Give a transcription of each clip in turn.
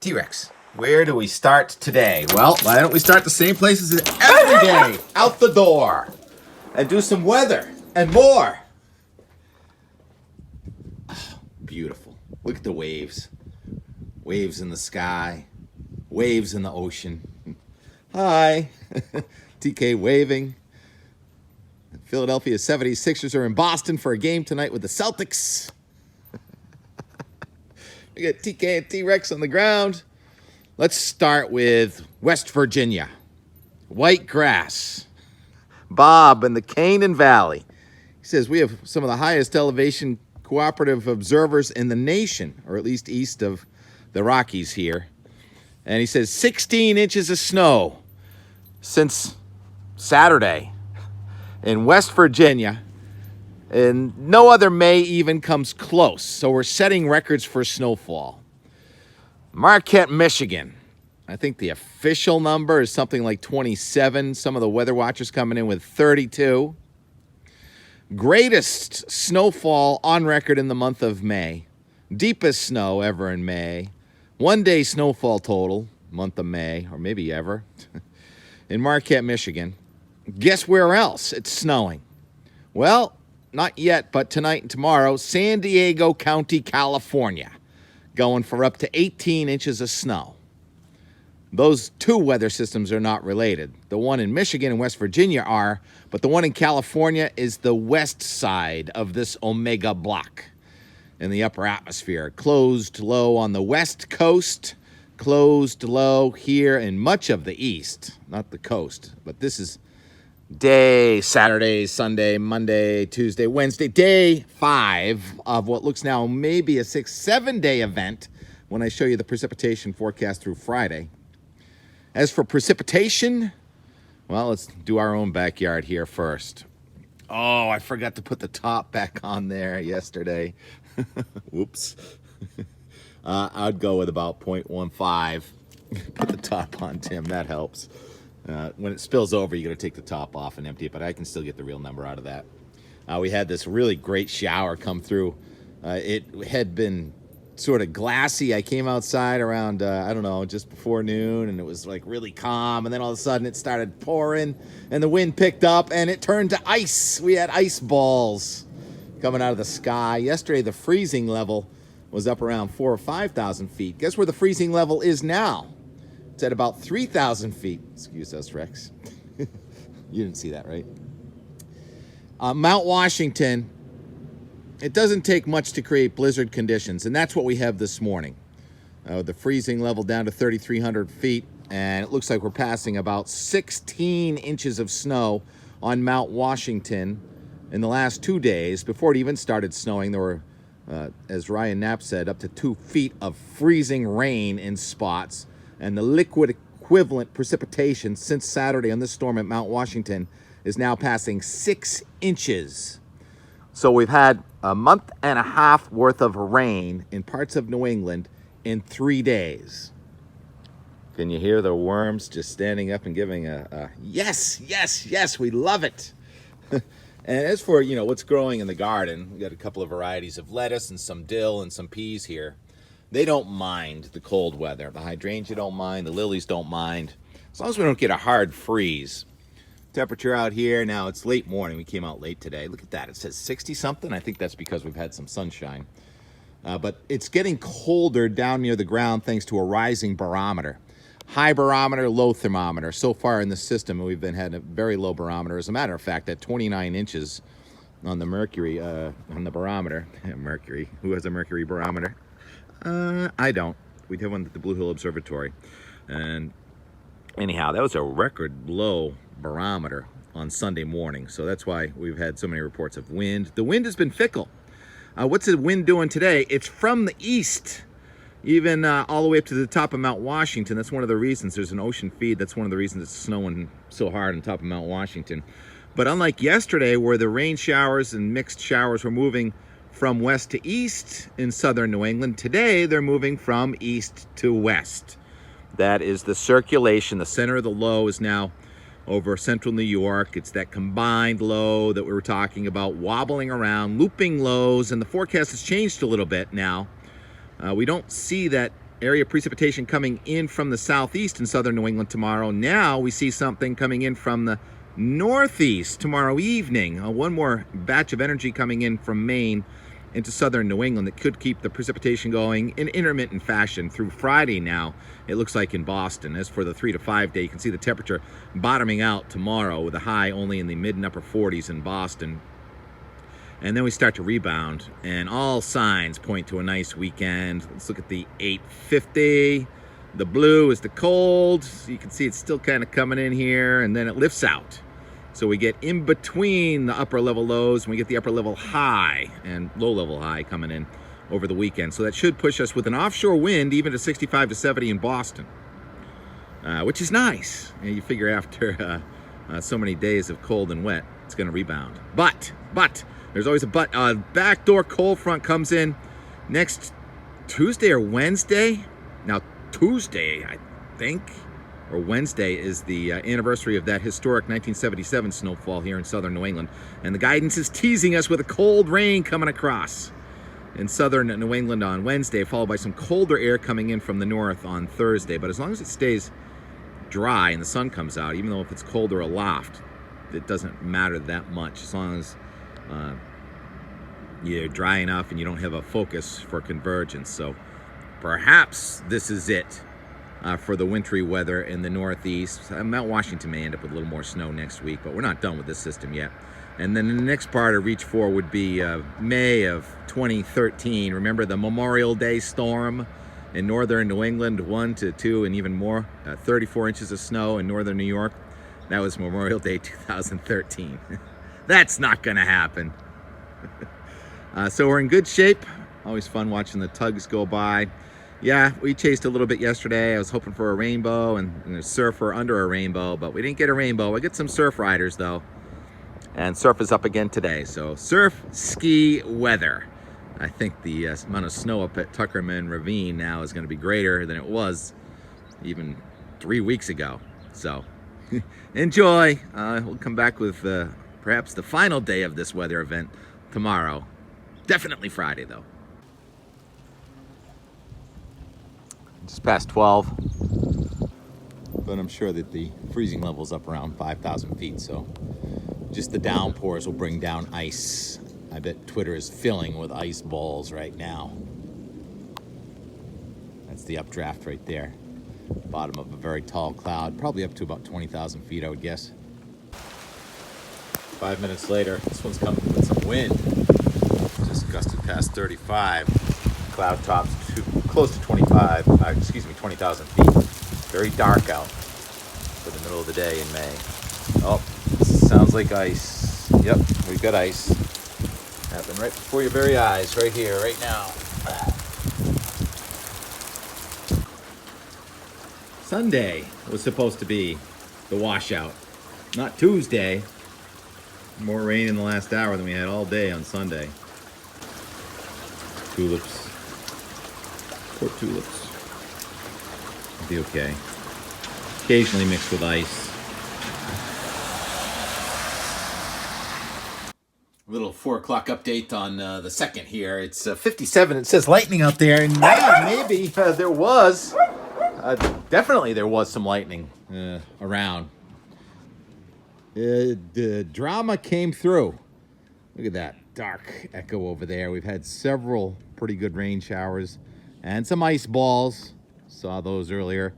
T-Rex, where do we start today? Well, why don't we start the same places as every day? Out the door. And do some weather and more. Oh, beautiful. Look at the waves. Waves in the sky. Waves in the ocean. Hi. TK waving. Philadelphia 76ers are in Boston for a game tonight with the Celtics. We got TK and T-Rex on the ground. Let's start with West Virginia. White grass. Bob in the Canaan Valley. He says, we have some of the highest elevation cooperative observers in the nation, or at least east of the Rockies here. And he says 16 inches of snow since Saturday in West Virginia. And no other May even comes close. So we're setting records for snowfall. Marquette, Michigan. I think the official number is something like 27. Some of the weather watchers coming in with 32. Greatest snowfall on record in the month of May. Deepest snow ever in May. 1 day snowfall total, month of May, or maybe ever, in Marquette, Michigan. Guess where else it's snowing? Well, not yet, but tonight and tomorrow, San Diego County, California, going for up to 18 inches of snow. Those two weather systems are not related. The one in Michigan and West Virginia are, but the one in California is the west side of this Omega block in the upper atmosphere. Closed low on the west coast, closed low here in much of the east, not the coast, but this is day, Saturday, Sunday, Monday, Tuesday, Wednesday, day 5 of what looks now maybe a 6-7 day event when I show you the precipitation forecast through Friday. As for precipitation, well, let's do our own backyard here first. Oh, I forgot to put the top back on there yesterday. Whoops. I'd go with about 0.15. Put the top on, Tim. That helps. When it spills over, you got to take the top off and empty it, but I can still get the real number out of that. We had this really great shower come through. It had been sort of glassy. I came outside around, I don't know, just before noon, and it was like really calm, and then all of a sudden it started pouring, and the wind picked up, and it turned to ice. We had ice balls coming out of the sky. Yesterday, the freezing level was up around 4,000 or 5,000 feet. Guess where the freezing level is now? It's at about 3,000 feet. Excuse us, Rex. You didn't see that, right? Mount Washington, it doesn't take much to create blizzard conditions, and that's what we have this morning. The freezing level down to 3,300 feet, and it looks like we're passing about 16 inches of snow on Mount Washington in the last 2 days. Before it even started snowing, there were, as Ryan Knapp said, up to 2 feet of freezing rain in spots. And the liquid equivalent precipitation since Saturday on this storm at Mount Washington is now passing 6 inches. So we've had a month and a half worth of rain in parts of New England in 3 days. Can you hear the worms just standing up and giving a yes, yes, yes, we love it. And as for, what's growing in the garden, we got a couple of varieties of lettuce and some dill and some peas here. They don't mind the cold weather. The hydrangea don't mind. The lilies don't mind. As long as we don't get a hard freeze. Temperature out here, now it's late morning. We came out late today. Look at that. It says 60-something. I think that's because we've had some sunshine. But it's getting colder down near the ground thanks to a rising barometer. High barometer, low thermometer. So far in the system, we've been had a very low barometer. As a matter of fact, at 29 inches on the mercury, on the barometer. Mercury. Who has a mercury barometer? I don't. We have one at the Blue Hill Observatory. And anyhow, that was a record low barometer on Sunday morning. So that's why we've had so many reports of wind. The wind has been fickle. What's the wind doing today? It's from the east, even all the way up to the top of Mount Washington. That's one of the reasons. There's an ocean feed. That's one of the reasons it's snowing so hard on top of Mount Washington. But unlike yesterday, where the rain showers and mixed showers were moving from west to east in southern New England, today they're moving from east to west. That is the circulation. The center of the low is now over central New York. It's that combined low that we were talking about, wobbling around, looping lows, and the forecast has changed a little bit now. We don't see that area of precipitation coming in from the southeast in southern New England tomorrow. Now we see something coming in from the northeast tomorrow evening. One more batch of energy coming in from Maine into southern New England that could keep the precipitation going in intermittent fashion through Friday now, it looks like in Boston. As for the 3 to 5 day, you can see the temperature bottoming out tomorrow with a high only in the mid and upper 40s in Boston. And then we start to rebound, and all signs point to a nice weekend. Let's look at the 850. The blue is the cold. So you can see it's still kind of coming in here, and then it lifts out. So we get in between the upper level lows, and we get the upper level high and low level high coming in over the weekend. So that should push us with an offshore wind even to 65 to 70 in Boston, which is nice. And you figure after so many days of cold and wet, it's going to rebound. But there's always a but. Backdoor cold front comes in next Tuesday or Wednesday. Now Tuesday, I think, or Wednesday is the anniversary of that historic 1977 snowfall here in southern New England. And the guidance is teasing us with a cold rain coming across in southern New England on Wednesday, followed by some colder air coming in from the north on Thursday. But as long as it stays dry and the sun comes out, even though if it's colder aloft, it doesn't matter that much, as long as you're dry enough and you don't have a focus for convergence. So perhaps this is it for the wintry weather in the Northeast. Mount Washington may end up with a little more snow next week, but we're not done with this system yet. And then the next part to reach for would be May of 2013. Remember the Memorial Day storm in northern New England, 1 to 2 and even more, 34 inches of snow in northern New York. That was Memorial Day 2013. That's not going to happen. So we're in good shape. Always fun watching the tugs go by. Yeah, we chased a little bit yesterday. I was hoping for a rainbow and a surfer under a rainbow, but we didn't get a rainbow. I get some surf riders though. And surf is up again today. So surf, ski, weather. I think the amount of snow up at Tuckerman Ravine now is going to be greater than it was even 3 weeks ago. So enjoy. We'll come back with perhaps the final day of this weather event tomorrow. Definitely Friday though. Just past 12, but I'm sure that the freezing level is up around 5,000 feet, so just the downpours will bring down ice. I bet Twitter is filling with ice balls right now. That's the updraft right there. Bottom of a very tall cloud, probably up to about 20,000 feet, I would guess. 5 minutes later, this one's coming with some wind. Just gusted past 35. Cloud tops close to 20,000 feet. Very dark out for the middle of the day in May. Oh, sounds like ice. Yep, we've got ice. Happened right before your very eyes, right here, right now. Sunday was supposed to be the washout, not Tuesday. More rain in the last hour than we had all day on Sunday. Tulips. Poor tulips. It'll be okay. Occasionally mixed with ice. A little 4 o'clock update on the 2nd here. It's 57. It says lightning out there, and maybe there was. Definitely there was some lightning around. The drama came through. Look at that dark echo over there. We've had several pretty good rain showers and some ice balls. Saw those earlier.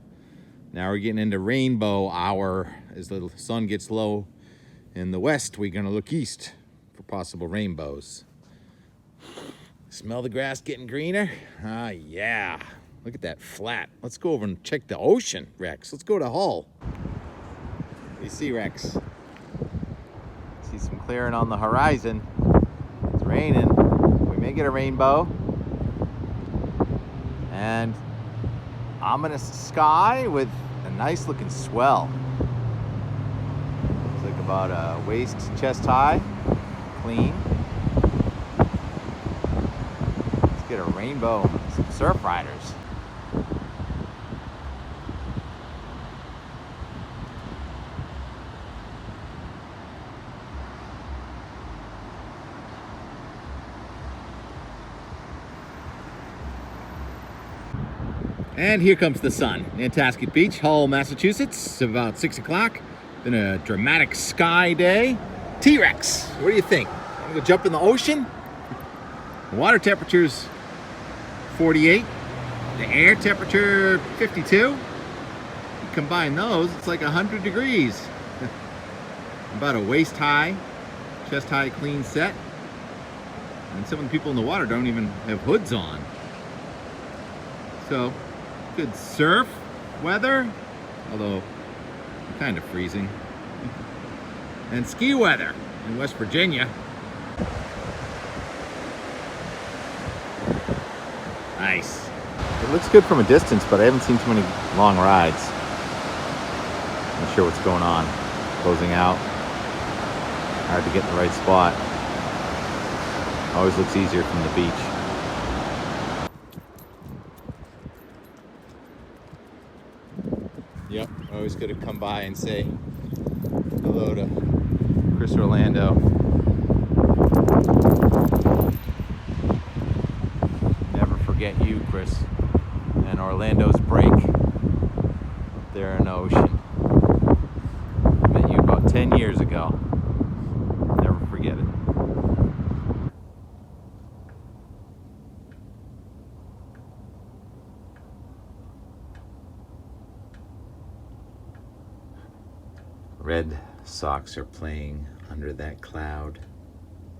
Now we're getting into rainbow hour. As the sun gets low in the west, we're going to look east for possible rainbows. Smell the grass getting greener? Ah, yeah. Look at that flat. Let's go over and check the ocean, Rex. Let's go to Hull. What do you see, Rex? See some clearing on the horizon. It's raining. We may get a rainbow. And ominous sky with a nice looking swell. Looks like about a waist, chest high. Clean. Let's get a rainbow. Some surf riders. And here comes the sun. Nantasket Beach, Hull, Massachusetts, about 6 o'clock. Been a dramatic sky day. T-Rex, what do you think? I'm gonna jump in the ocean? The water temperature's 48. The air temperature, 52. You combine those, it's like 100 degrees. About a waist high, chest high clean set. And some of the people in the water don't even have hoods on. So, good surf weather, although kind of freezing. And ski weather in West Virginia. Nice. It looks good from a distance, but I haven't seen too many long rides. Not sure what's going on. Closing out. Hard to get in the right spot. Always looks easier from the beach. Yep, always good to come by and say hello to Chris Orlando. Never forget you, Chris. And Orlando's break there in the ocean. Met you about 10 years ago. Never forget it. Red Sox are playing under that cloud.